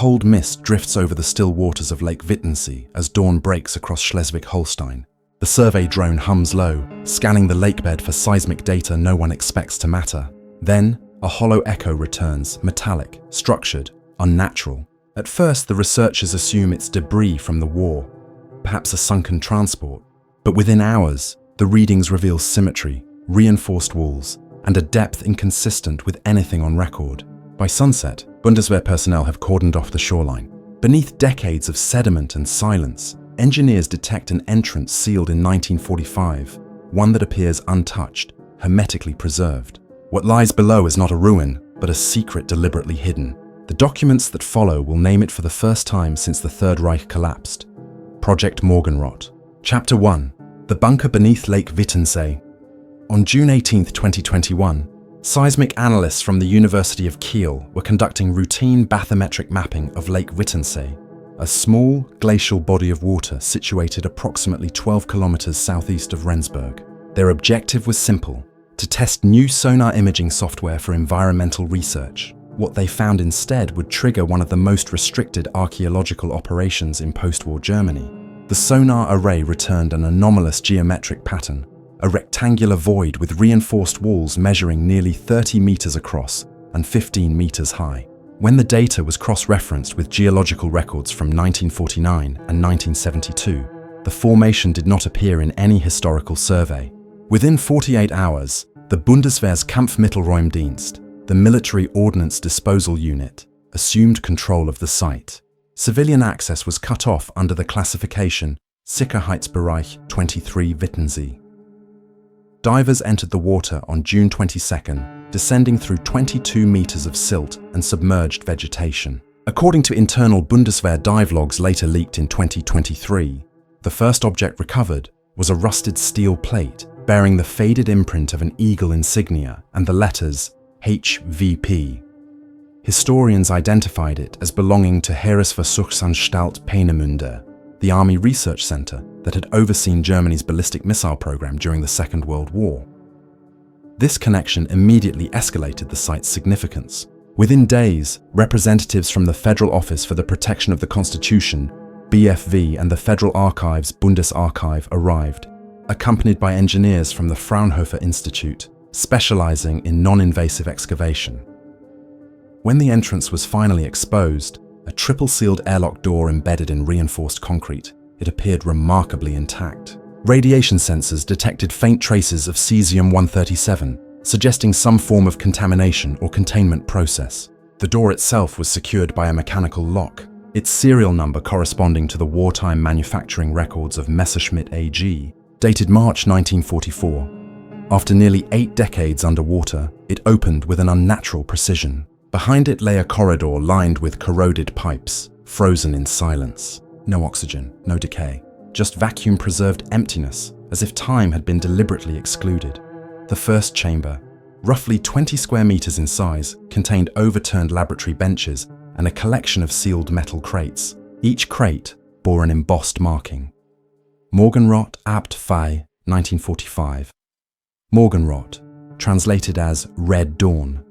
cold mist drifts over the still waters of Lake Wittensee as dawn breaks across Schleswig-Holstein. The survey drone hums low, scanning the lakebed for seismic data no one expects to matter. Then, a hollow echo returns, metallic, structured, unnatural. At first, the researchers assume it's debris from the war, perhaps a sunken transport. But within hours, the readings reveal symmetry, reinforced walls, and a depth inconsistent with anything on record. By sunset, Bundeswehr personnel have cordoned off the shoreline. Beneath decades of sediment and silence, engineers detect an entrance sealed in 1945, one that appears untouched, hermetically preserved. What lies below is not a ruin, but a secret deliberately hidden. The documents that follow will name it for the first time since the Third Reich collapsed. Project Morgenrot. Chapter 1. The Bunker Beneath Lake Wittensee. On June 18, 2021, seismic analysts from the University of Kiel were conducting routine bathymetric mapping of Lake Wittensee, a small glacial body of water situated approximately 12 kilometers southeast of Rendsburg. Their objective was simple: to test new sonar imaging software for environmental research. What they found instead would trigger one of the most restricted archaeological operations in post-war Germany. The sonar array returned an anomalous geometric pattern, a rectangular void with reinforced walls measuring nearly 30 meters across and 15 meters high. When the data was cross-referenced with geological records from 1949 and 1972, the formation did not appear in any historical survey. Within 48 hours, the Bundeswehr's Kampfmittelräumdienst, the military ordnance disposal unit, assumed control of the site. Civilian access was cut off under the classification Sicherheitsbereich 23 Wittensee. Divers entered the water on June 22nd, descending through 22 meters of silt and submerged vegetation. According to internal Bundeswehr dive logs later leaked in 2023, the first object recovered was a rusted steel plate bearing the faded imprint of an eagle insignia and the letters HVP. Historians identified it as belonging to Heeresversuchsanstalt Peenemünde, the Army Research Center that had overseen Germany's ballistic missile program during the Second World War. This connection immediately escalated the site's significance. Within days, representatives from the Federal Office for the Protection of the Constitution, BFV, and the Federal Archives Bundesarchiv arrived, accompanied by engineers from the Fraunhofer Institute, specializing in non-invasive excavation. When the entrance was finally exposed, a triple-sealed airlock door embedded in reinforced concrete, it appeared remarkably intact. Radiation sensors detected faint traces of cesium-137, suggesting some form of contamination or containment process. The door itself was secured by a mechanical lock, its serial number corresponding to the wartime manufacturing records of Messerschmitt AG, dated March 1944. After nearly 8 decades underwater, it opened with an unnatural precision. Behind it lay a corridor lined with corroded pipes, frozen in silence. No oxygen, no decay, just vacuum-preserved emptiness, as if time had been deliberately excluded. The first chamber, roughly 20 square meters in size, contained overturned laboratory benches and a collection of sealed metal crates. Each crate bore an embossed marking. Morgenrot Abt Fei, 1945. Morgenrot, translated as Red Dawn.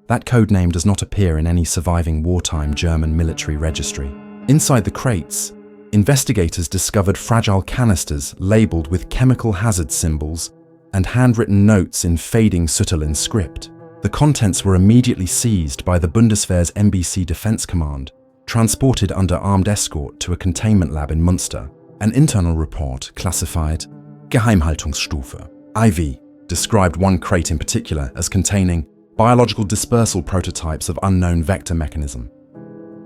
That codename does not appear in any surviving wartime German military registry. Inside the crates, investigators discovered fragile canisters labeled with chemical hazard symbols and handwritten notes in fading Sütterlin script. The contents were immediately seized by the Bundeswehr's MBC Defense Command, transported under armed escort to a containment lab in Münster. An internal report classified Geheimhaltungsstufe IV described one crate in particular as containing biological dispersal prototypes of unknown vector mechanism.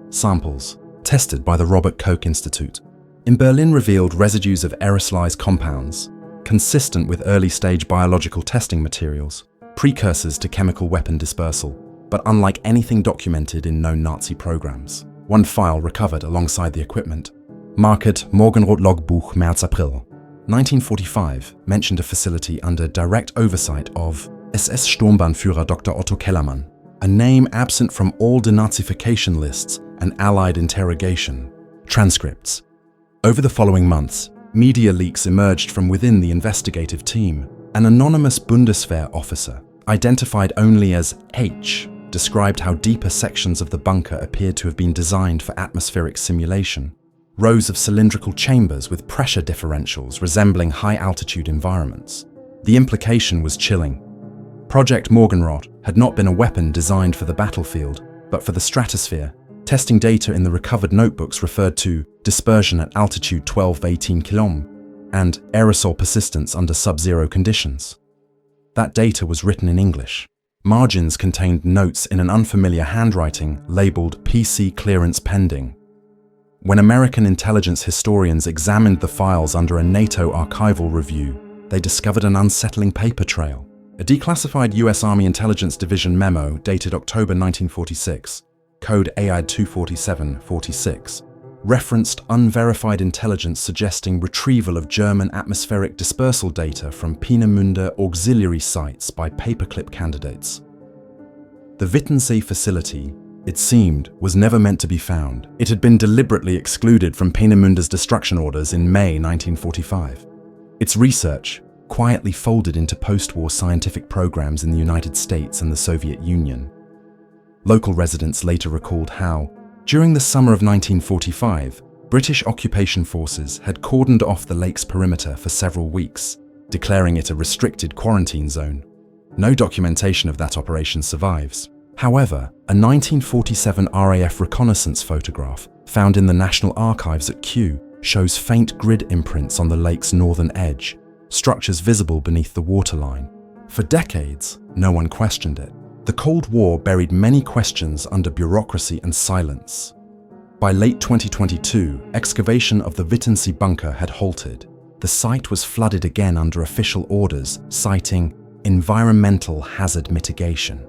Samples, tested by the Robert Koch Institute, in Berlin revealed residues of aerosolized compounds, consistent with early-stage biological testing materials, precursors to chemical weapon dispersal, but unlike anything documented in known Nazi programs. One file recovered alongside the equipment, marked Morgenrot Logbuch März-April 1945, mentioned a facility under direct oversight of SS Sturmbannführer Dr. Otto Kellermann, a name absent from all denazification lists and Allied interrogation. Transcripts. Over the following months, media leaks emerged from within the investigative team. An anonymous Bundeswehr officer, identified only as H, described how deeper sections of the bunker appeared to have been designed for atmospheric simulation. Rows of cylindrical chambers with pressure differentials resembling high-altitude environments. The implication was chilling. Project Morgenrot had not been a weapon designed for the battlefield, but for the stratosphere. Testing data in the recovered notebooks referred to dispersion at altitude 12-18 km and aerosol persistence under sub-zero conditions. That data was written in English. Margins contained notes in an unfamiliar handwriting labeled PC clearance pending. When American intelligence historians examined the files under a NATO archival review, they discovered an unsettling paper trail. A declassified US Army Intelligence Division memo dated October 1946, code AID 247-46, referenced unverified intelligence suggesting retrieval of German atmospheric dispersal data from Peenemünde auxiliary sites by paperclip candidates. The Wittensee facility, it seemed, was never meant to be found. It had been deliberately excluded from Peenemunde's destruction orders in May 1945. Its research, quietly folded into post-war scientific programs in the United States and the Soviet Union. Local residents later recalled how, during the summer of 1945, British occupation forces had cordoned off the lake's perimeter for several weeks, declaring it a restricted quarantine zone. No documentation of that operation survives. However, a 1947 RAF reconnaissance photograph found in the National Archives at Kew shows faint grid imprints on the lake's northern edge, structures visible beneath the waterline. For decades, no one questioned it. The Cold War buried many questions under bureaucracy and silence. By late 2022, excavation of the Wittensee bunker had halted. The site was flooded again under official orders, citing environmental hazard mitigation.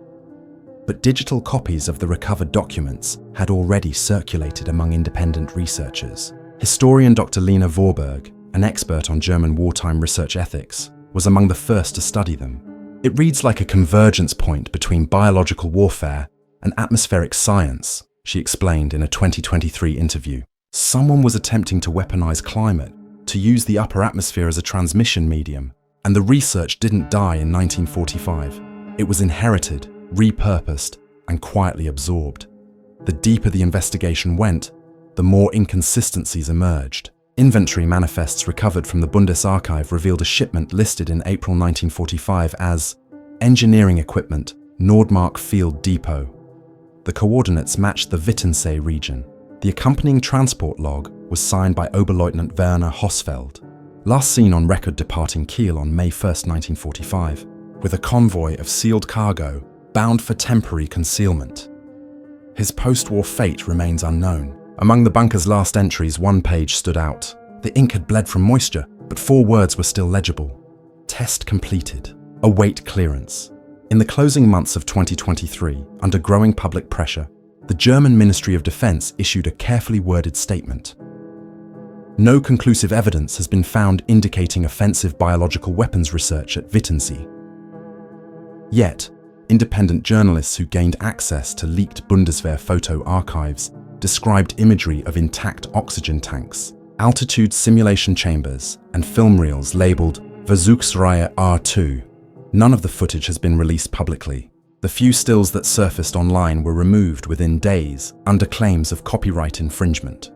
But digital copies of the recovered documents had already circulated among independent researchers. Historian Dr. Lena Vorberg, an expert on German wartime research ethics, was among the first to study them. It reads like a convergence point between biological warfare and atmospheric science, she explained in a 2023 interview. Someone was attempting to weaponize climate, to use the upper atmosphere as a transmission medium, and the research didn't die in 1945. It was inherited, repurposed, and quietly absorbed. The deeper the investigation went, the more inconsistencies emerged. Inventory manifests recovered from the Bundesarchiv revealed a shipment listed in April 1945 as Engineering Equipment, Nordmark Field Depot. The coordinates matched the Wittensee region. The accompanying transport log was signed by Oberleutnant Werner Hosfeld, last seen on record departing Kiel on May 1, 1945, with a convoy of sealed cargo bound for temporary concealment. His post-war fate remains unknown. Among the bunker's last entries, one page stood out. The ink had bled from moisture, but 4 words were still legible. Test completed. Await clearance. In the closing months of 2023, under growing public pressure, the German Ministry of Defense issued a carefully worded statement. No conclusive evidence has been found indicating offensive biological weapons research at Wittensee. Yet, independent journalists who gained access to leaked Bundeswehr photo archives described imagery of intact oxygen tanks, altitude simulation chambers, and film reels labeled Versuchsreihe R2. None of the footage has been released publicly. The few stills that surfaced online were removed within days under claims of copyright infringement.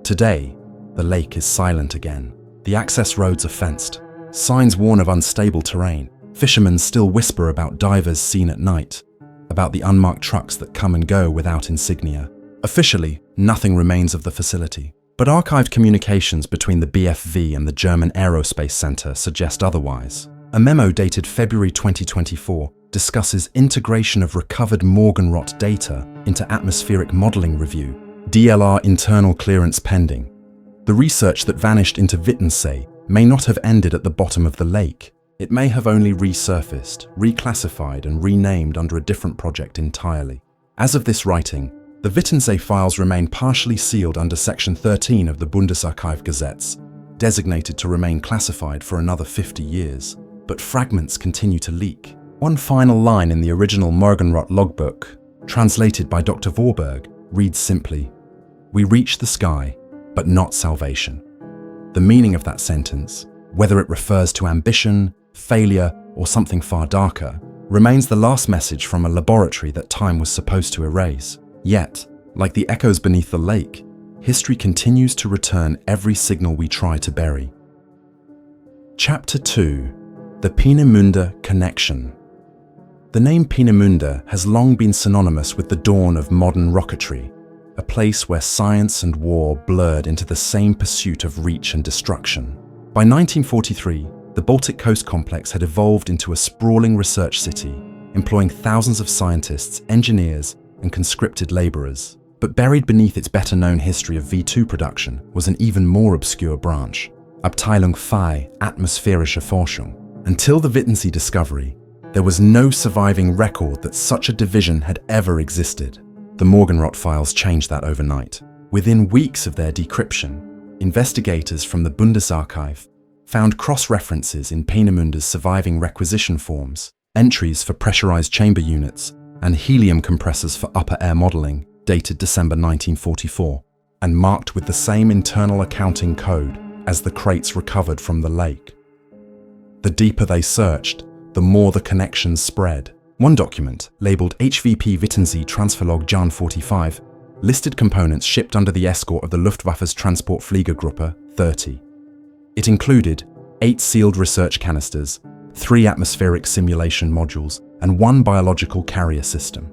Today, the lake is silent again. The access roads are fenced. Signs warn of unstable terrain. Fishermen still whisper about divers seen at night, about the unmarked trucks that come and go without insignia. Officially, nothing remains of the facility, but archived communications between the BFV and the German Aerospace Center suggest otherwise. A memo dated February 2024 discusses integration of recovered Morgenrot data into atmospheric modeling review, DLR internal clearance pending. The research that vanished into Wittensee may not have ended at the bottom of the lake. It may have only resurfaced, reclassified, and renamed under a different project entirely. As of this writing, the Wittensee files remain partially sealed under Section 13 of the Bundesarchiv Gazettes, designated to remain classified for another 50 years. But fragments continue to leak. One final line in the original Morgenrot logbook, translated by Dr. Vorberg, reads simply, "We reach the sky, but not salvation." The meaning of that sentence, whether it refers to ambition, failure, or something far darker, remains the last message from a laboratory that time was supposed to erase. Yet, like the echoes beneath the lake, history continues to return every signal we try to bury. Chapter 2: The Peenemünde Connection. The name Peenemünde has long been synonymous with the dawn of modern rocketry, a place where science and war blurred into the same pursuit of reach and destruction. By 1943, the Baltic Coast complex had evolved into a sprawling research city, employing thousands of scientists, engineers, and conscripted laborers. But buried beneath its better-known history of V2 production was an even more obscure branch, Abteilung II, Atmosphärische Forschung. Until the Wittensee discovery, there was no surviving record that such a division had ever existed. The Morgenrot files changed that overnight. Within weeks of their decryption, investigators from the Bundesarchiv found cross-references in Peenemunde's surviving requisition forms, entries for pressurized chamber units, and helium compressors for upper air modeling, dated December 1944, and marked with the same internal accounting code as the crates recovered from the lake. The deeper they searched, the more the connections spread. One document, labeled HVP Wittensee Transferlog Jan 45, listed components shipped under the escort of the Luftwaffe's Transportfliegergruppe 30. It included 8 sealed research canisters, 3 atmospheric simulation modules, and 1 biological carrier system.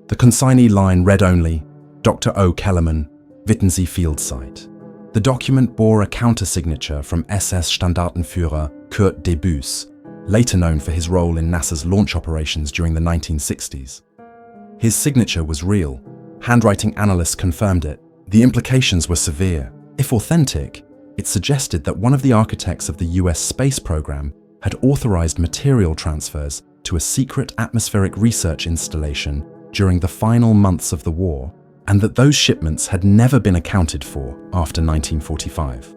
The consignee line read only, Dr. O. Kellermann, Wittensee Field Site. The document bore a counter-signature from SS Standartenführer Kurt Debus, later known for his role in NASA's launch operations during the 1960s. His signature was real. Handwriting analysts confirmed it. The implications were severe. If authentic, it suggested that one of the architects of the US space program had authorized material transfers to a secret atmospheric research installation during the final months of the war, and that those shipments had never been accounted for after 1945.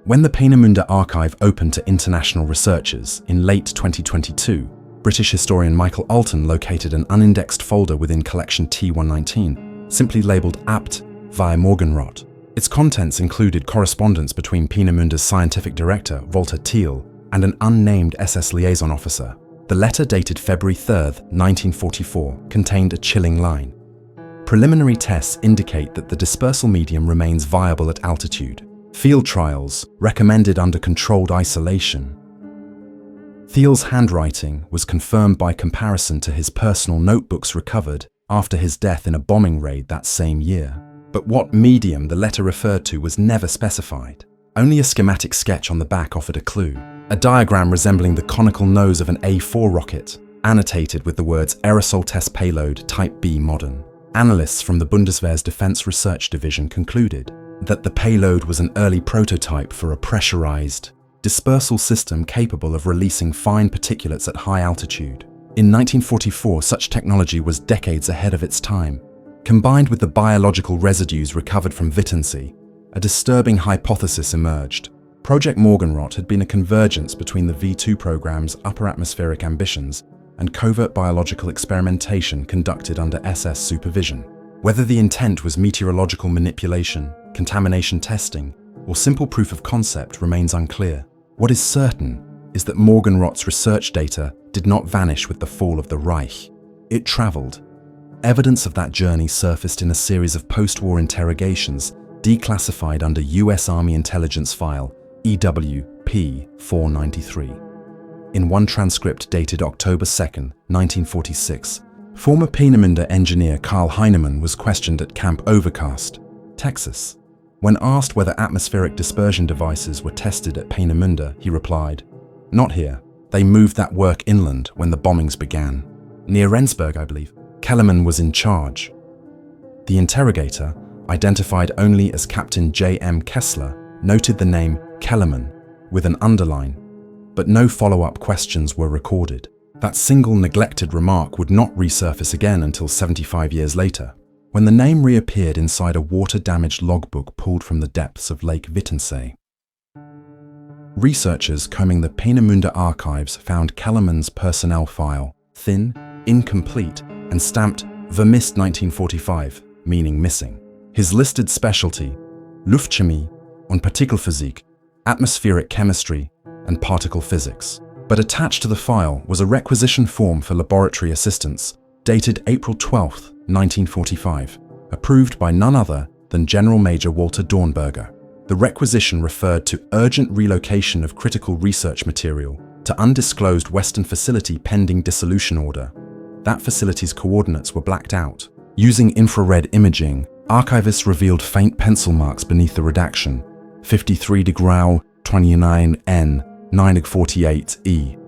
When the Peenemünde archive opened to international researchers in late 2022, British historian Michael Alton located an unindexed folder within collection T119, simply labeled Abt via Morgenrot. Its contents included correspondence between Peenemunde's scientific director, Walter Thiel, and an unnamed SS liaison officer. The letter, dated February 3, 1944, contained a chilling line. Preliminary tests indicate that the dispersal medium remains viable at altitude. Field trials recommended under controlled isolation. Thiel's handwriting was confirmed by comparison to his personal notebooks recovered after his death in a bombing raid that same year. But what medium the letter referred to was never specified. Only a schematic sketch on the back offered a clue. A diagram resembling the conical nose of an A4 rocket, annotated with the words Aerosol Test Payload Type B Modern. Analysts from the Bundeswehr's Defense Research Division concluded that the payload was an early prototype for a pressurized dispersal system capable of releasing fine particulates at high altitude. In 1944, such technology was decades ahead of its time. Combined with the biological residues recovered from Wittensee, a disturbing hypothesis emerged. Project Morgenrot had been a convergence between the V2 program's upper atmospheric ambitions and covert biological experimentation conducted under SS supervision. Whether the intent was meteorological manipulation, contamination testing, or simple proof of concept remains unclear. What is certain is that Morgenrot's research data did not vanish with the fall of the Reich. It traveled. Evidence of that journey surfaced in a series of post-war interrogations declassified under US Army intelligence file EWP 493. In one transcript dated October 2, 1946, former Peenemünde engineer Karl Heinemann was questioned at Camp Overcast, Texas. When asked whether atmospheric dispersion devices were tested at Peenemünde, he replied, "Not here. They moved that work inland when the bombings began. Near Rendsburg, I believe. Kellermann was in charge." The interrogator, identified only as Captain J.M. Kessler, noted the name Kellermann with an underline, but no follow-up questions were recorded. That single neglected remark would not resurface again until 75 years later, when the name reappeared inside a water-damaged logbook pulled from the depths of Lake Wittensee. Researchers combing the Peenemünde archives found Kellermann's personnel file, thin, incomplete, and stamped Vermisst 1945, meaning missing. His listed specialty, Luftchemie und Partikelphysik, atmospheric chemistry, and particle physics. But attached to the file was a requisition form for laboratory assistance, dated April 12, 1945, approved by none other than General Major Walter Dornberger. The requisition referred to urgent relocation of critical research material to undisclosed Western facility pending dissolution order. That facility's coordinates were blacked out. Using infrared imaging, archivists revealed faint pencil marks beneath the redaction: 53 Grau 29N 948E.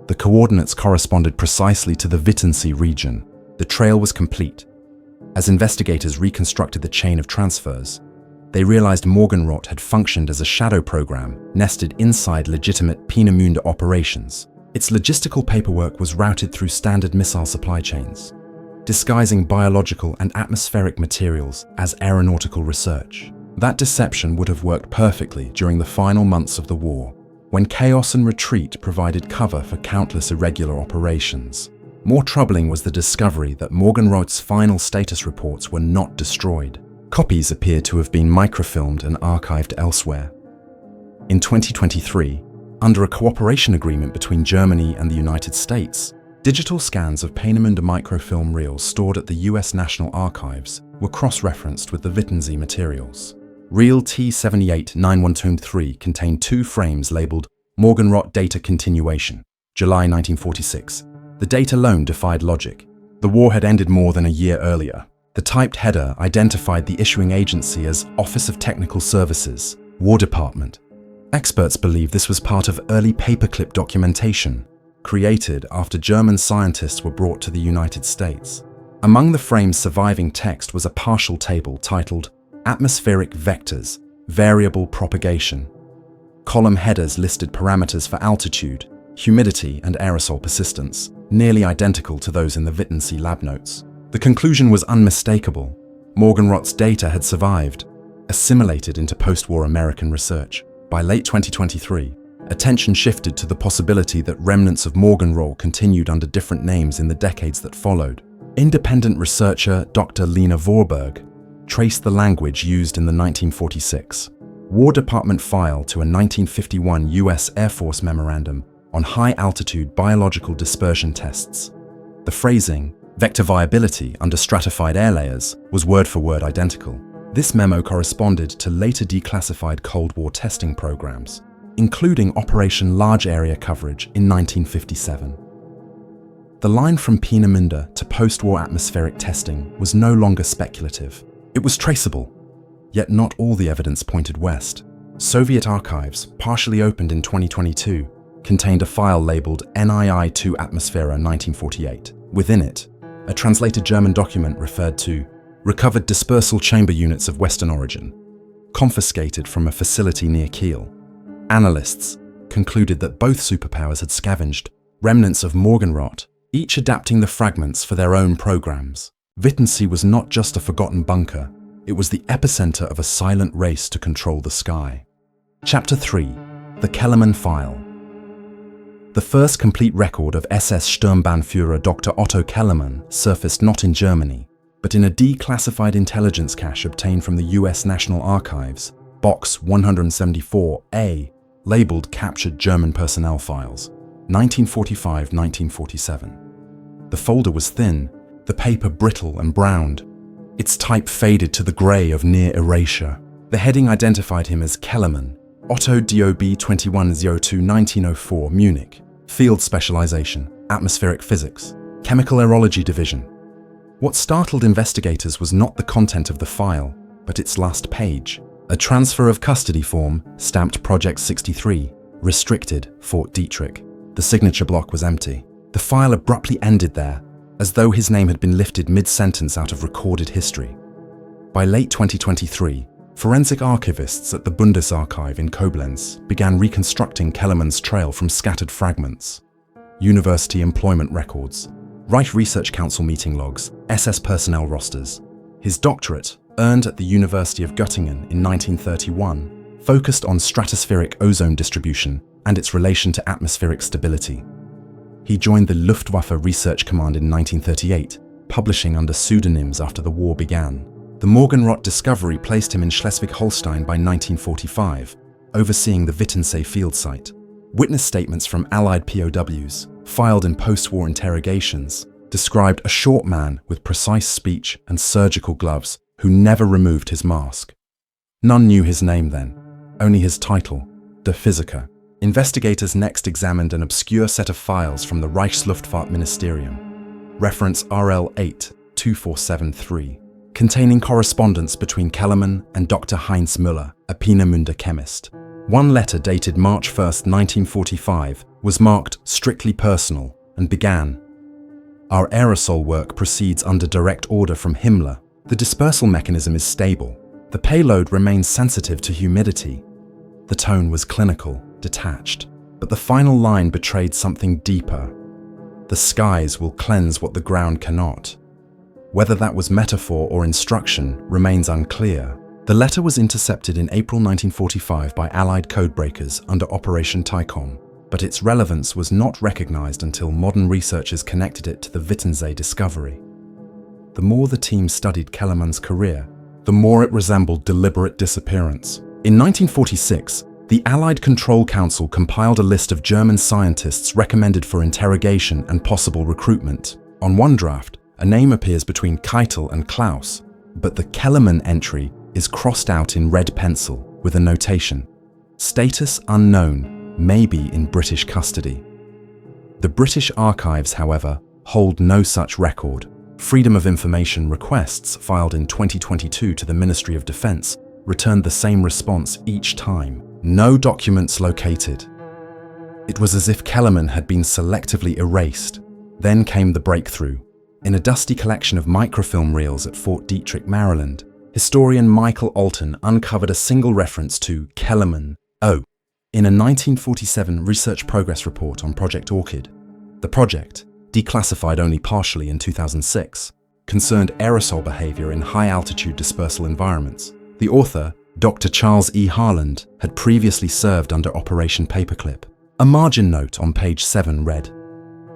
The coordinates corresponded precisely to the Wittensee region. The trail was complete. As investigators reconstructed the chain of transfers, they realized Morgenrot had functioned as a shadow program nested inside legitimate Peenemünde operations. Its logistical paperwork was routed through standard missile supply chains, disguising biological and atmospheric materials as aeronautical research. That deception would have worked perfectly during the final months of the war, when chaos and retreat provided cover for countless irregular operations. More troubling was the discovery that Morgenrot's final status reports were not destroyed. Copies appear to have been microfilmed and archived elsewhere. In 2023, under a cooperation agreement between Germany and the United States, digital scans of Peenemünde microfilm reels stored at the US National Archives were cross-referenced with the Wittensee materials. Reel T789123 contained 2 frames labeled Morgenrot Data Continuation, July 1946. The date alone defied logic. The war had ended more than a year earlier. The typed header identified the issuing agency as Office of Technical Services, War Department. Experts believe this was part of early paperclip documentation, created after German scientists were brought to the United States. Among the frame's surviving text was a partial table titled Atmospheric Vectors, Variable Propagation. Column headers listed parameters for altitude, humidity, and aerosol persistence, nearly identical to those in the Wittensee lab notes. The conclusion was unmistakable. Morgenrot's data had survived, assimilated into post-war American research. By late 2023, attention shifted to the possibility that remnants of Morgenrot continued under different names in the decades that followed. Independent researcher Dr. Lena Vorberg traced the language used in the 1946 War Department file to a 1951 US Air Force memorandum on high-altitude biological dispersion tests. The phrasing, vector viability under stratified air layers, was word-for-word identical. This memo corresponded to later declassified Cold War testing programs, including Operation Large Area Coverage in 1957. The line from Peenemünde to post-war atmospheric testing was no longer speculative. It was traceable, yet not all the evidence pointed west. Soviet archives, partially opened in 2022, contained a file labeled NII-2 Atmosphera 1948. Within it, a translated German document referred to recovered dispersal chamber units of Western origin, confiscated from a facility near Kiel. Analysts concluded that both superpowers had scavenged remnants of Morgenrot, each adapting the fragments for their own programs. Wittensee was not just a forgotten bunker, it was the epicenter of a silent race to control the sky. Chapter 3: The Kellermann File. The first complete record of SS Sturmbannführer Dr. Otto Kellermann surfaced not in Germany, but in a declassified intelligence cache obtained from the US National Archives, Box 174A, labeled Captured German Personnel Files, 1945-1947. The folder was thin, the paper brittle and browned. Its type faded to the grey of near erasure. The heading identified him as Kellermann, Otto DOB 2102-1904, Munich. Field specialization, atmospheric physics, chemical aerology division. What startled investigators was not the content of the file, but its last page. A transfer of custody form, stamped Project 63, restricted, Fort Detrick. The signature block was empty. The file abruptly ended there, as though his name had been lifted mid-sentence out of recorded history. By late 2023, forensic archivists at the Bundesarchiv in Koblenz began reconstructing Kellermann's trail from scattered fragments. University employment records, Reich Research Council meeting logs, SS personnel rosters. His doctorate, earned at the University of Göttingen in 1931, focused on stratospheric ozone distribution and its relation to atmospheric stability. He joined the Luftwaffe Research Command in 1938, publishing under pseudonyms after the war began. The Morgenrot discovery placed him in Schleswig-Holstein by 1945, overseeing the Wittensee field site. Witness statements from Allied POWs, filed in post-war interrogations, described a short man with precise speech and surgical gloves who never removed his mask. None knew his name then, only his title, Der Physiker. Investigators next examined an obscure set of files from the Reichsluftfahrtministerium, reference RL 82473, containing correspondence between Kellerman and Dr. Heinz Müller, a Peenemünde chemist. One letter dated March 1, 1945, was marked strictly personal and began, "Our aerosol work proceeds under direct order from Himmler. The dispersal mechanism is stable. The payload remains sensitive to humidity." The tone was clinical, detached, but the final line betrayed something deeper. "The skies will cleanse what the ground cannot." Whether that was metaphor or instruction remains unclear. The letter was intercepted in April 1945 by Allied codebreakers under Operation Tycon, but its relevance was not recognized until modern researchers connected it to the Wittensee discovery. The more the team studied Kellerman's career, the more it resembled deliberate disappearance. In 1946, the Allied Control Council compiled a list of German scientists recommended for interrogation and possible recruitment. On one draft, a name appears between Keitel and Klaus, but the Kellerman entry is crossed out in red pencil with a notation: "Status unknown, maybe in British custody." The British archives, however, hold no such record. Freedom of Information requests filed in 2022 to the Ministry of Defence returned the same response each time: no documents located. It was as if Kellerman had been selectively erased. Then came the breakthrough. In a dusty collection of microfilm reels at Fort Detrick, Maryland, historian Michael Alton uncovered a single reference to Kellerman O in a 1947 research progress report on Project Orchid. The project, declassified only partially in 2006, concerned aerosol behavior in high-altitude dispersal environments. The author, Dr. Charles E. Harland, had previously served under Operation Paperclip. A margin note on page 7 read,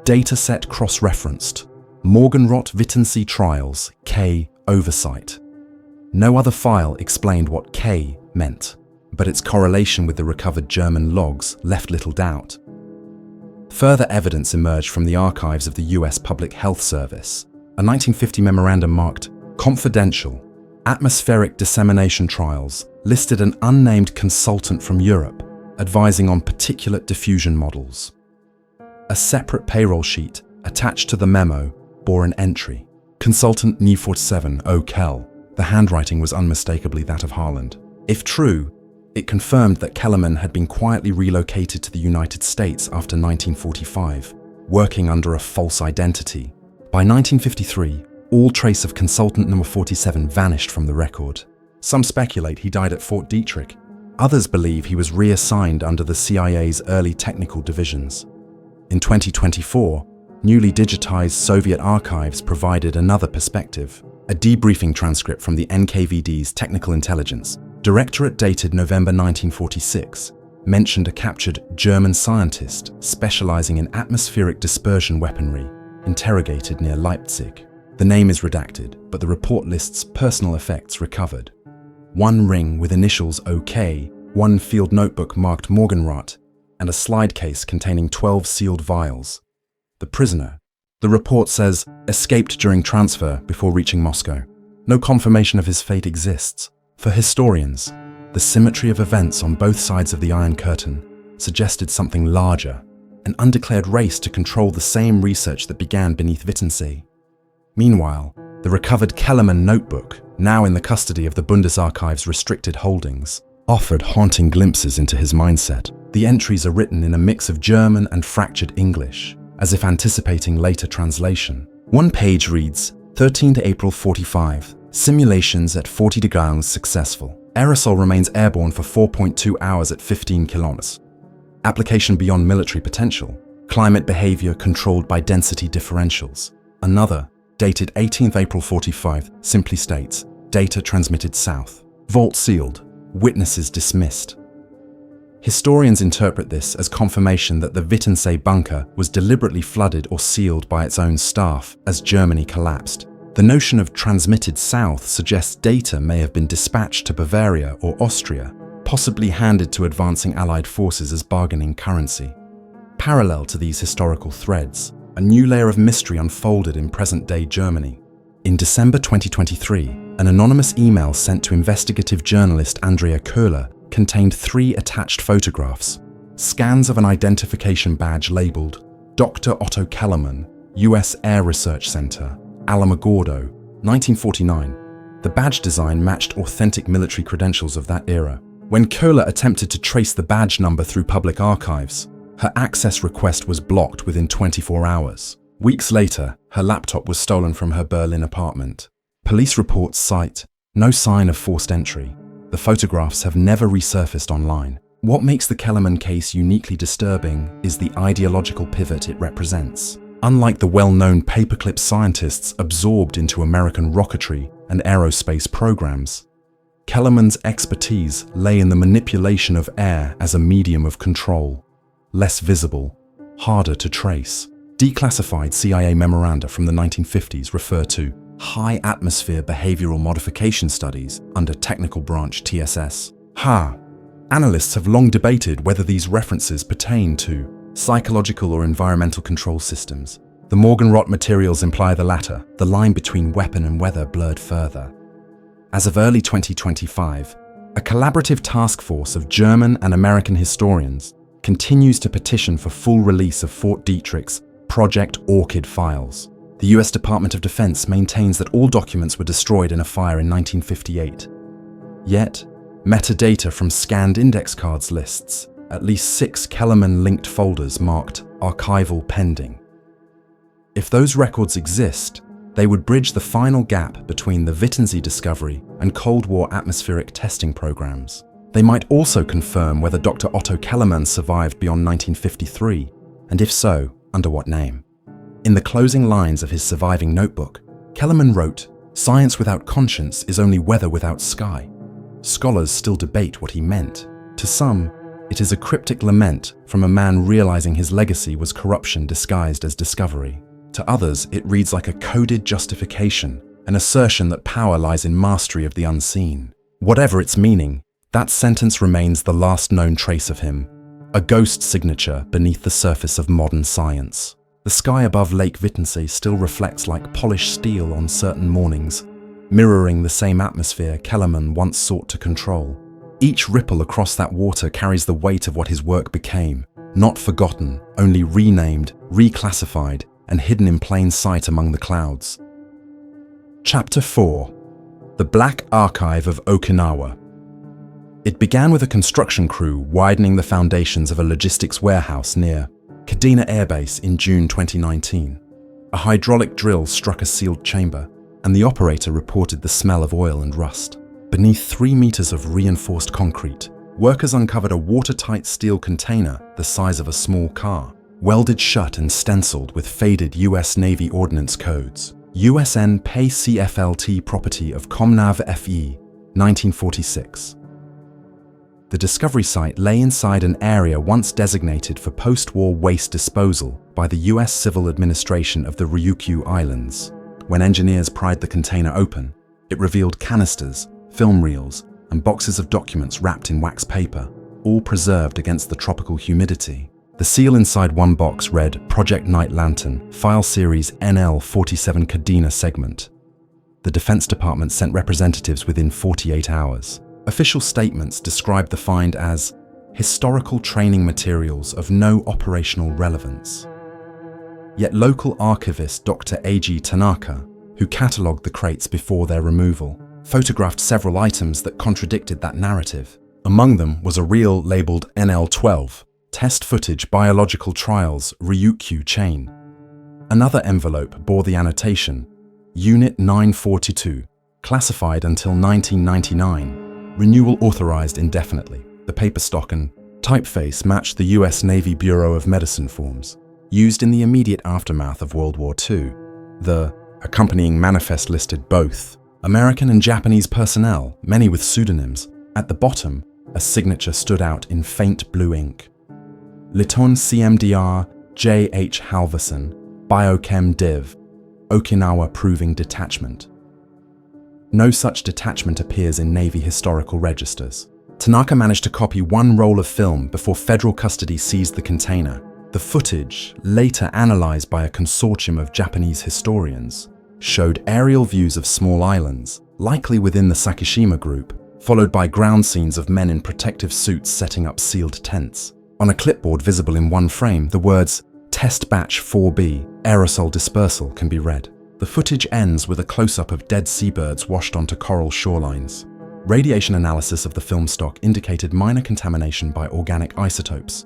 "Dataset cross-referenced. Morgenrot Wittensee Trials, K, Oversight." No other file explained what K meant, but its correlation with the recovered German logs left little doubt. Further evidence emerged from the archives of the US Public Health Service. A 1950 memorandum marked "Confidential. Atmospheric Dissemination Trials" listed an unnamed consultant from Europe, advising on particulate diffusion models. A separate payroll sheet attached to the memo bore an entry, "Consultant N47 O'Kell." The handwriting was unmistakably that of Harland. If true, it confirmed that Kellerman had been quietly relocated to the United States after 1945, working under a false identity. By 1953, all trace of consultant number 47 vanished from the record. Some speculate he died at Fort Detrick. Others believe he was reassigned under the CIA's early technical divisions. In 2024, newly digitized Soviet archives provided another perspective. A debriefing transcript from the NKVD's Technical Intelligence Directorate dated November 1946 mentioned a captured German scientist specializing in atmospheric dispersion weaponry, interrogated near Leipzig. The name is redacted, but the report lists personal effects recovered: one ring with initials OK, one field notebook marked Morgenrot, and a slide case containing 12 sealed vials. The prisoner, the report says, escaped during transfer before reaching Moscow. No confirmation of his fate exists. For historians, the symmetry of events on both sides of the Iron Curtain suggested something larger, an undeclared race to control the same research that began beneath Wittensee. Meanwhile, the recovered Kellerman notebook, now in the custody of the Bundesarchive's restricted holdings, offered haunting glimpses into his mindset. The entries are written in a mix of German and fractured English, as if anticipating later translation. One page reads, 13 to April 45, simulations at 40 degrees successful. Aerosol remains airborne for 4.2 hours at 15 kilometers. Application beyond military potential. Climate behavior controlled by density differentials. Another, dated 18th April 45, simply states, data transmitted south. Vault sealed. Witnesses dismissed. Historians interpret this as confirmation that the Wittensee bunker was deliberately flooded or sealed by its own staff as Germany collapsed. The notion of transmitted south suggests data may have been dispatched to Bavaria or Austria, possibly handed to advancing Allied forces as bargaining currency. Parallel to these historical threads, a new layer of mystery unfolded in present-day Germany. In December 2023, an anonymous email sent to investigative journalist Andrea Köhler contained 3 attached photographs, scans of an identification badge labeled Dr. Otto Kellermann, U.S. Air Research Center, Alamogordo, 1949. The badge design matched authentic military credentials of that era. When Köhler attempted to trace the badge number through public archives, her access request was blocked within 24 hours. Weeks later, her laptop was stolen from her Berlin apartment. Police reports cite no sign of forced entry. The photographs have never resurfaced online. What makes the Kellermann case uniquely disturbing is the ideological pivot it represents. Unlike the well-known paperclip scientists absorbed into American rocketry and aerospace programs, Kellermann's expertise lay in the manipulation of air as a medium of control, less visible, harder to trace. Declassified CIA memoranda from the 1950s refer to high-atmosphere behavioral modification studies under Technical Branch TSS. Analysts have long debated whether these references pertain to psychological or environmental control systems. The Morgenrot materials imply the latter, the line between weapon and weather blurred further. As of early 2025, a collaborative task force of German and American historians continues to petition for full release of Fort Detrick's Project Orchid files. The US Department of Defense maintains that all documents were destroyed in a fire in 1958. Yet, metadata from scanned index cards lists at least 6 Kellermann-linked folders marked archival pending. If those records exist, they would bridge the final gap between the Wittensee discovery and Cold War atmospheric testing programs. They might also confirm whether Dr. Otto Kellermann survived beyond 1953, and if so, under what name. In the closing lines of his surviving notebook, Kellermann wrote, "Science without conscience is only weather without sky." Scholars still debate what he meant. To some, it is a cryptic lament from a man realizing his legacy was corruption disguised as discovery. To others, it reads like a coded justification, an assertion that power lies in mastery of the unseen. Whatever its meaning, that sentence remains the last known trace of him, a ghost signature beneath the surface of modern science. The sky above Lake Wittensee still reflects like polished steel on certain mornings, mirroring the same atmosphere Kellermann once sought to control. Each ripple across that water carries the weight of what his work became, not forgotten, only renamed, reclassified, and hidden in plain sight among the clouds. Chapter 4: The Black Archive of Okinawa. It began with a construction crew widening the foundations of a logistics warehouse near Kadena Air Base in June 2019. A hydraulic drill struck a sealed chamber, and the operator reported the smell of oil and rust. Beneath 3 meters of reinforced concrete, workers uncovered a watertight steel container the size of a small car, welded shut and stenciled with faded US Navy ordnance codes. USN Pay CFLT property of Comnav FE, 1946. The discovery site lay inside an area once designated for post-war waste disposal by the US Civil Administration of the Ryukyu Islands. When engineers pried the container open, it revealed canisters, film reels, and boxes of documents wrapped in wax paper, all preserved against the tropical humidity. The seal inside one box read Project Night Lantern, File Series NL47 Kadena Segment. The Defense Department sent representatives within 48 hours. Official statements described the find as historical training materials of no operational relevance. Yet local archivist Dr. A.G. Tanaka, who catalogued the crates before their removal, photographed several items that contradicted that narrative. Among them was a reel labeled NL12, Test Footage Biological Trials Ryukyu Chain. Another envelope bore the annotation, Unit 942, classified until 1999, renewal authorized indefinitely. The paper stock and typeface matched the US Navy Bureau of Medicine forms, used in the immediate aftermath of World War II. The accompanying manifest listed both American and Japanese personnel, many with pseudonyms. At the bottom, a signature stood out in faint blue ink. Liton CMDR J.H. Halverson, Biochem Div, Okinawa Proving Detachment. No such detachment appears in Navy historical registers. Tanaka managed to copy one roll of film before federal custody seized the container. The footage, later analyzed by a consortium of Japanese historians, showed aerial views of small islands, likely within the Sakishima group, followed by ground scenes of men in protective suits setting up sealed tents. On a clipboard visible in one frame, the words "Test Batch 4B, Aerosol Dispersal" can be read. The footage ends with a close-up of dead seabirds washed onto coral shorelines. Radiation analysis of the film stock indicated minor contamination by organic isotopes,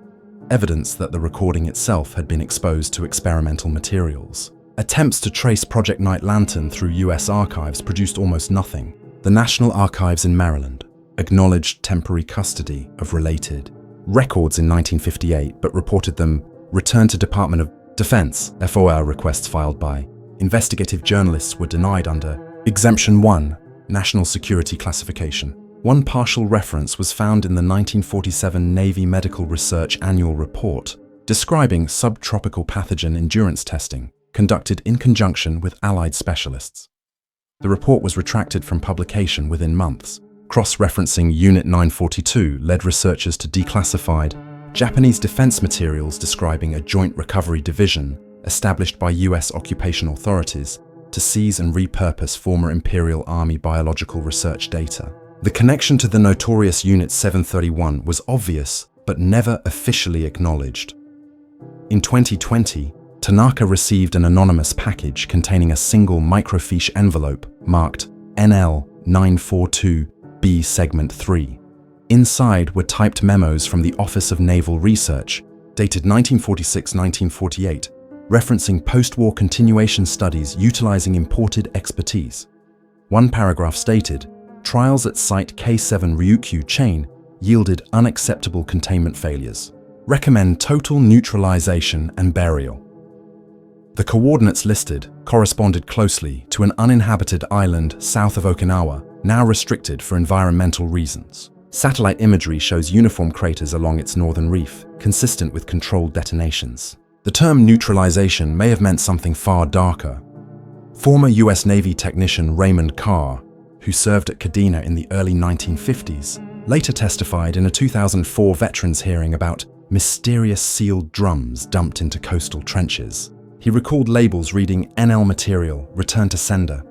evidence that the recording itself had been exposed to experimental materials. Attempts to trace Project Night Lantern through US archives produced almost nothing. The National Archives in Maryland acknowledged temporary custody of related records in 1958, but reported them returned to Department of Defense. FOIA requests filed by investigative journalists were denied under Exemption 1, National Security Classification. One partial reference was found in the 1947 Navy Medical Research Annual Report, describing subtropical pathogen endurance testing, conducted in conjunction with Allied specialists. The report was retracted from publication within months. Cross-referencing Unit 942 led researchers to declassified Japanese defense materials describing a joint recovery division established by US occupation authorities to seize and repurpose former Imperial Army biological research data. The connection to the notorious Unit 731 was obvious, but never officially acknowledged. In 2020, Tanaka received an anonymous package containing a single microfiche envelope marked NL942B Segment 3. Inside were typed memos from the Office of Naval Research, dated 1946-1948, referencing post-war continuation studies utilizing imported expertise. One paragraph stated, "Trials at Site K7 Ryukyu chain yielded unacceptable containment failures. Recommend total neutralization and burial." The coordinates listed corresponded closely to an uninhabited island south of Okinawa, now restricted for environmental reasons. Satellite imagery shows uniform craters along its northern reef, consistent with controlled detonations. The term neutralization may have meant something far darker. Former US Navy technician Raymond Carr, who served at Kadena in the early 1950s, later testified in a 2004 veterans hearing about mysterious sealed drums dumped into coastal trenches. He recalled labels reading "NL material, return to sender."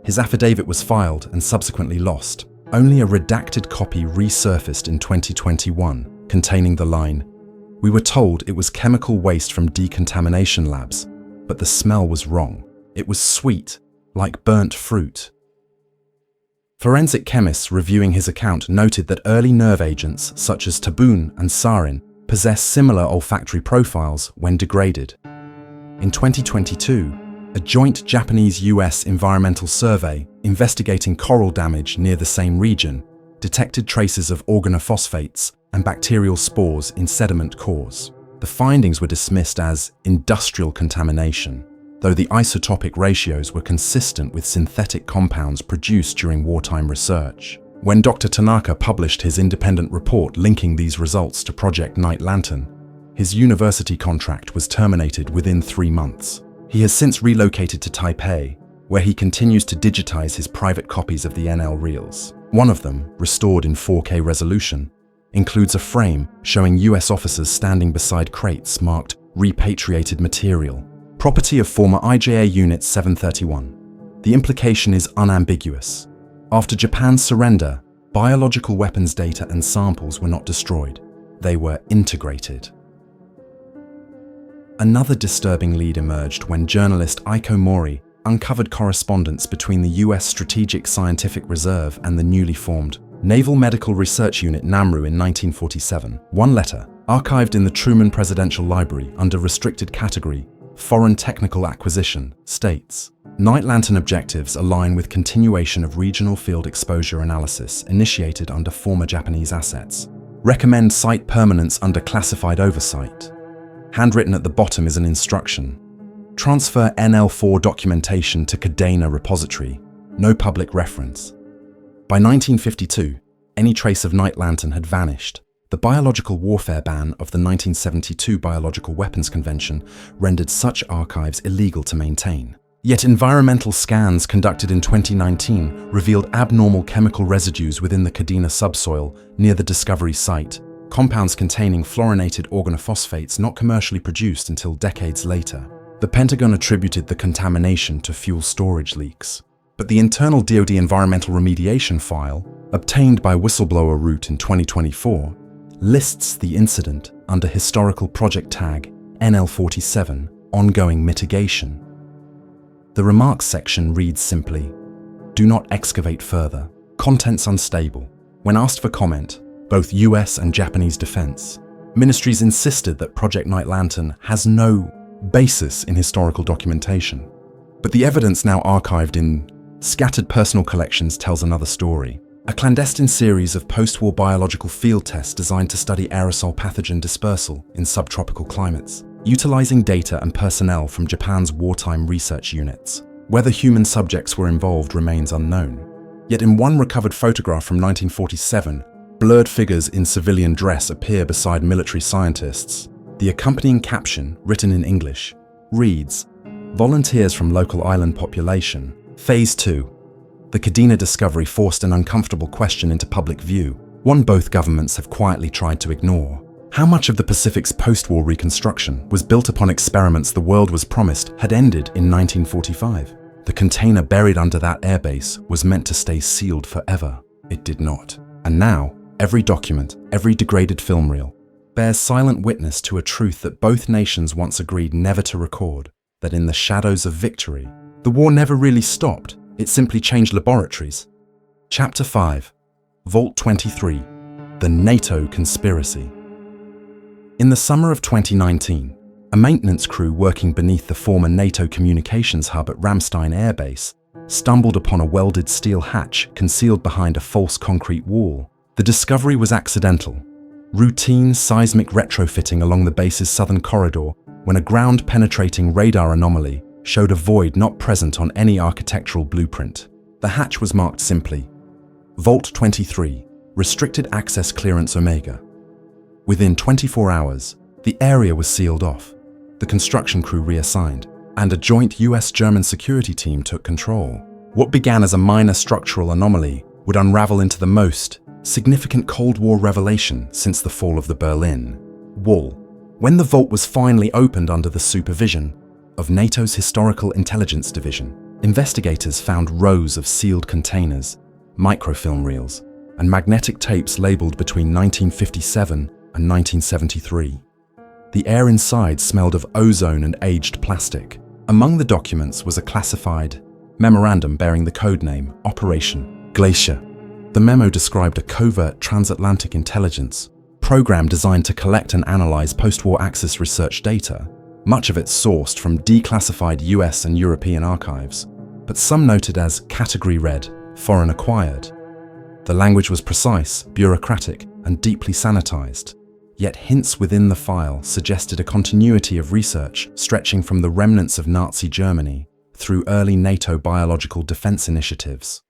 His affidavit was filed and subsequently lost. Only a redacted copy resurfaced in 2021, containing the line, "We were told it was chemical waste from decontamination labs, but the smell was wrong. It was sweet, like burnt fruit." Forensic chemists reviewing his account noted that early nerve agents such as tabun and sarin possess similar olfactory profiles when degraded. In 2022, a joint Japanese-US environmental survey investigating coral damage near the same region detected traces of organophosphates and bacterial spores in sediment cores. The findings were dismissed as industrial contamination, though the isotopic ratios were consistent with synthetic compounds produced during wartime research. When Dr. Tanaka published his independent report linking these results to Project Night Lantern, his university contract was terminated within 3 months. He has since relocated to Taipei, where he continues to digitize his private copies of the NL reels. One of them, restored in 4K resolution, includes a frame showing US officers standing beside crates marked "Repatriated Material," property of former IJA Unit 731. The implication is unambiguous. After Japan's surrender, biological weapons data and samples were not destroyed. They were integrated. Another disturbing lead emerged when journalist Aiko Mori uncovered correspondence between the US Strategic Scientific Reserve and the newly formed Naval Medical Research Unit NAMRU in 1947. One letter, archived in the Truman Presidential Library under restricted category Foreign Technical Acquisition, states, "Night Lantern objectives align with continuation of regional field exposure analysis initiated under former Japanese assets. Recommend site permanence under classified oversight." Handwritten at the bottom is an instruction. Transfer NL4 documentation to Kadena repository. No public reference. By 1952, any trace of Night Lantern had vanished. The biological warfare ban of the 1972 Biological Weapons Convention rendered such archives illegal to maintain. Yet environmental scans conducted in 2019 revealed abnormal chemical residues within the Kadena subsoil near the discovery site, compounds containing fluorinated organophosphates not commercially produced until decades later. The Pentagon attributed the contamination to fuel storage leaks. But the internal DoD environmental remediation file, obtained by whistleblower route in 2024, lists the incident under historical project tag NL47, ongoing mitigation. The remarks section reads simply, "Do not excavate further. Contents unstable." When asked for comment, both US and Japanese defense ministries insisted that Project Night Lantern has no basis in historical documentation. But the evidence now archived in scattered personal collections tells another story. A clandestine series of post-war biological field tests designed to study aerosol pathogen dispersal in subtropical climates, utilizing data and personnel from Japan's wartime research units. Whether human subjects were involved remains unknown. Yet in one recovered photograph from 1947, blurred figures in civilian dress appear beside military scientists. The accompanying caption, written in English, reads, "Volunteers from local island population. Phase 2. The Kadena discovery forced an uncomfortable question into public view, one both governments have quietly tried to ignore. How much of the Pacific's post-war reconstruction was built upon experiments the world was promised had ended in 1945? The container buried under that airbase was meant to stay sealed forever. It did not. And now, every document, every degraded film reel, bears silent witness to a truth that both nations once agreed never to record, that in the shadows of victory, the war never really stopped, it simply changed laboratories. Chapter 5. Vault 23. The NATO Conspiracy. In the summer of 2019, a maintenance crew working beneath the former NATO communications hub at Ramstein Air Base stumbled upon a welded steel hatch concealed behind a false concrete wall. The discovery was accidental. Routine seismic retrofitting along the base's southern corridor when a ground-penetrating radar anomaly showed a void not present on any architectural blueprint. The hatch was marked simply, Vault 23, Restricted Access Clearance Omega. Within 24 hours, the area was sealed off, the construction crew reassigned, and a joint US-German security team took control. What began as a minor structural anomaly would unravel into the most significant Cold War revelation since the fall of the Berlin Wall. When the vault was finally opened under the supervision of NATO's Historical Intelligence Division, investigators found rows of sealed containers, microfilm reels, and magnetic tapes labeled between 1957 and 1973. The air inside smelled of ozone and aged plastic. Among the documents was a classified memorandum bearing the codename Operation Glacier. The memo described a covert transatlantic intelligence program designed to collect and analyze post-war Axis research data, much of it sourced from declassified US and European archives, but some noted as Category Red, Foreign Acquired. The language was precise, bureaucratic, and deeply sanitized, yet hints within the file suggested a continuity of research stretching from the remnants of Nazi Germany through early NATO biological defense initiatives.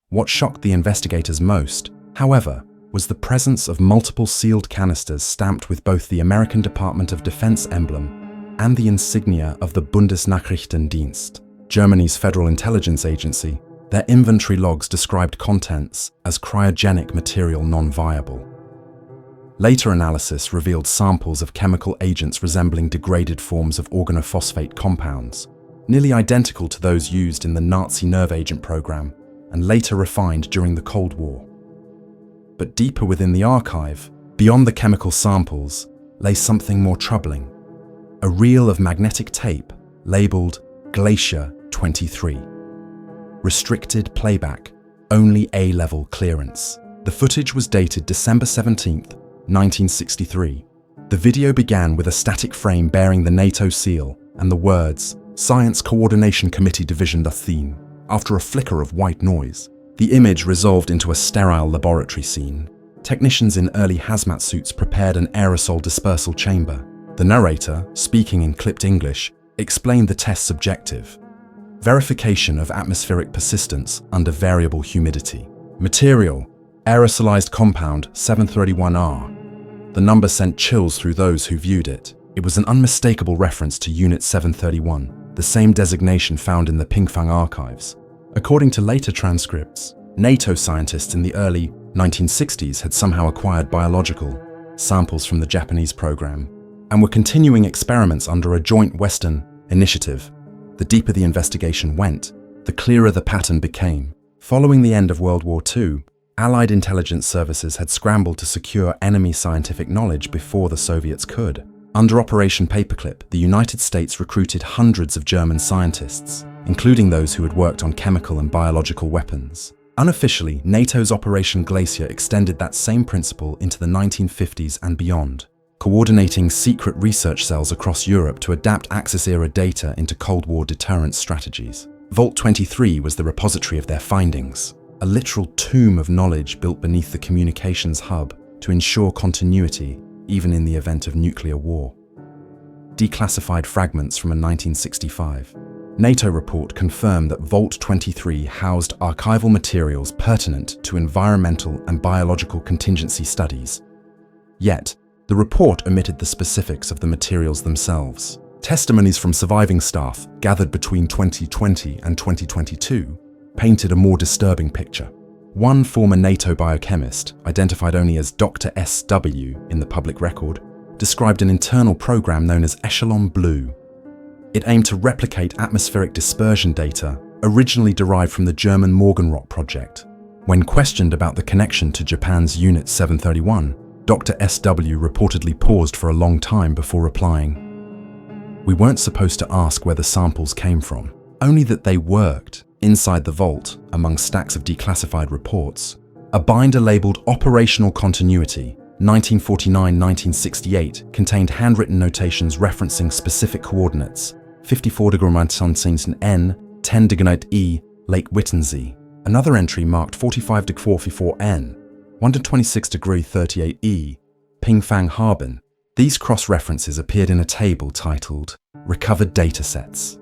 What shocked the investigators most, however, was the presence of multiple sealed canisters stamped with both the American Department of Defense emblem and the insignia of the Bundesnachrichtendienst, Germany's federal intelligence agency. Their inventory logs described contents as cryogenic material non-viable. Later analysis revealed samples of chemical agents resembling degraded forms of organophosphate compounds, nearly identical to those used in the Nazi nerve agent program and later refined during the Cold War. But deeper within the archive, beyond the chemical samples, lay something more troubling. A reel of magnetic tape labeled Glacier 23. Restricted playback, only A-level clearance. The footage was dated December 17, 1963. The video began with a static frame bearing the NATO seal and the words, Science Coordination Committee Division Athene. After a flicker of white noise, the image resolved into a sterile laboratory scene. Technicians in early hazmat suits prepared an aerosol dispersal chamber. The narrator, speaking in clipped English, explained the test's objective: verification of atmospheric persistence under variable humidity. Material: aerosolized compound 731R. The number sent chills through those who viewed it. It was an unmistakable reference to Unit 731, the same designation found in the Pingfang archives. According to later transcripts, NATO scientists in the early 1960s had somehow acquired biological samples from the Japanese program and were continuing experiments under a joint Western initiative. The deeper the investigation went, the clearer the pattern became. Following the end of World War II, Allied intelligence services had scrambled to secure enemy scientific knowledge before the Soviets could. Under Operation Paperclip, the United States recruited hundreds of German scientists, including those who had worked on chemical and biological weapons. Unofficially, NATO's Operation Glacier extended that same principle into the 1950s and beyond, coordinating secret research cells across Europe to adapt Axis-era data into Cold War deterrence strategies. Vault 23 was the repository of their findings, a literal tomb of knowledge built beneath the communications hub to ensure continuity even in the event of nuclear war. Declassified fragments from a 1965 NATO report confirmed that Vault 23 housed archival materials pertinent to environmental and biological contingency studies. Yet, the report omitted the specifics of the materials themselves. Testimonies from surviving staff, gathered between 2020 and 2022, painted a more disturbing picture. One former NATO biochemist, identified only as Dr. SW in the public record, described an internal program known as Echelon Blue. It aimed to replicate atmospheric dispersion data originally derived from the German Morgenrot project. When questioned about the connection to Japan's Unit 731, Dr. SW reportedly paused for a long time before replying. "We weren't supposed to ask where the samples came from, only that they worked." Inside the vault, among stacks of declassified reports, a binder labeled Operational Continuity 1949-1968 contained handwritten notations referencing specific coordinates: 54° N, 10° Lake Wittensee. Another entry marked 45° N, 126° E, Pingfang Harbin. These cross-references appeared in a table titled Recovered Datasets.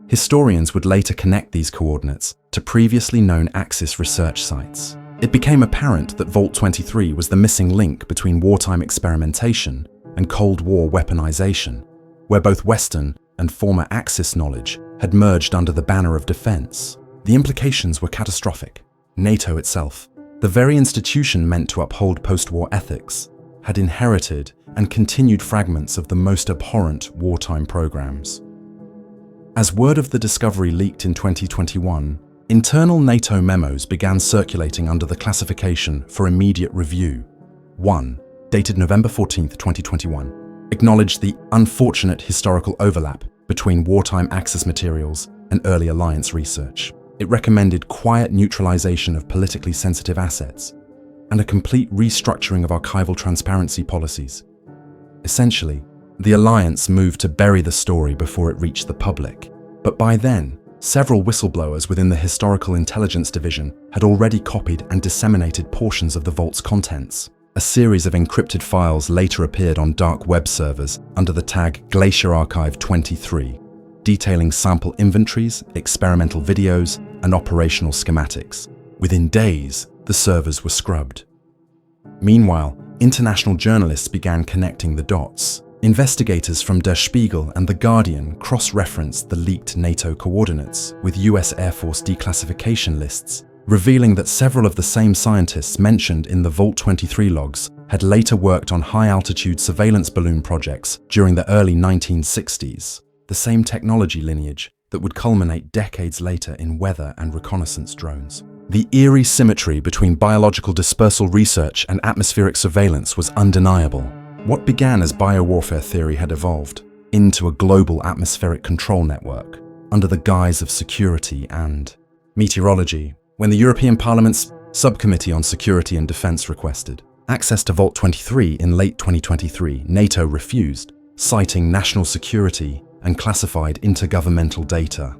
Historians would later connect these coordinates to previously known Axis research sites. It became apparent that Vault 23 was the missing link between wartime experimentation and Cold War weaponization, where both Western and former Axis knowledge had merged under the banner of defense. The implications were catastrophic. NATO itself, the very institution meant to uphold post-war ethics, had inherited and continued fragments of the most abhorrent wartime programs. As word of the discovery leaked in 2021, internal NATO memos began circulating under the classification for immediate review. One, dated November 14, 2021, acknowledged the unfortunate historical overlap between wartime Axis materials and early alliance research. It recommended quiet neutralization of politically sensitive assets and a complete restructuring of archival transparency policies. Essentially, the alliance moved to bury the story before it reached the public. But by then, several whistleblowers within the Historical Intelligence Division had already copied and disseminated portions of the vault's contents. A series of encrypted files later appeared on dark web servers under the tag Glacier Archive 23, detailing sample inventories, experimental videos, and operational schematics. Within days, the servers were scrubbed. Meanwhile, international journalists began connecting the dots. Investigators from Der Spiegel and The Guardian cross-referenced the leaked NATO coordinates with US Air Force declassification lists, revealing that several of the same scientists mentioned in the Vault 23 logs had later worked on high-altitude surveillance balloon projects during the early 1960s, the same technology lineage that would culminate decades later in weather and reconnaissance drones. The eerie symmetry between biological dispersal research and atmospheric surveillance was undeniable. What began as biowarfare theory had evolved into a global atmospheric control network under the guise of security and meteorology. When the European Parliament's Subcommittee on Security and Defence requested access to Vault 23 in late 2023, NATO refused, citing national security and classified intergovernmental data.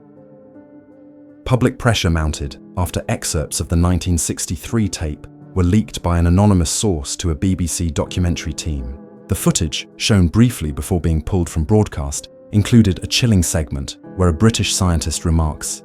Public pressure mounted after excerpts of the 1963 tape were leaked by an anonymous source to a BBC documentary team. The footage, shown briefly before being pulled from broadcast, included a chilling segment where a British scientist remarks,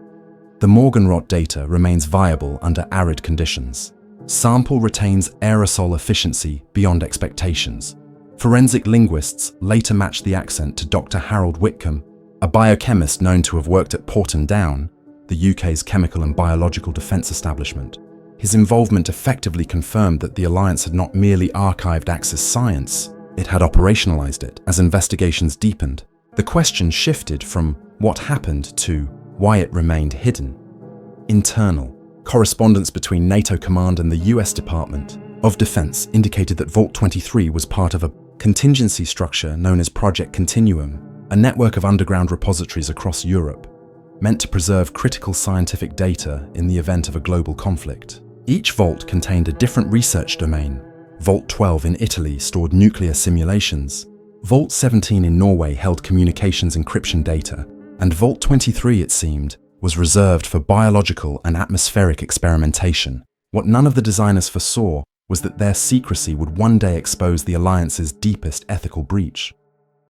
"The Morgenrot data remains viable under arid conditions. Sample retains aerosol efficiency beyond expectations." Forensic linguists later matched the accent to Dr. Harold Whitcomb, a a biochemist known to have worked at Porton Down, the UK's chemical and biological defence establishment. His involvement effectively confirmed that the alliance had not merely archived Axis science, it had operationalised it. As investigations deepened, the question shifted from what happened to why it remained hidden. Internal correspondence between NATO command and the US Department of Defense indicated that Vault 23 was part of a contingency structure known as Project Continuum, a network of underground repositories across Europe, meant to preserve critical scientific data in the event of a global conflict. Each vault contained a different research domain. Vault 12 in Italy stored nuclear simulations, Vault 17 in Norway held communications encryption data, and Vault 23, it seemed, was reserved for biological and atmospheric experimentation. What none of the designers foresaw was that their secrecy would one day expose the Alliance's deepest ethical breach.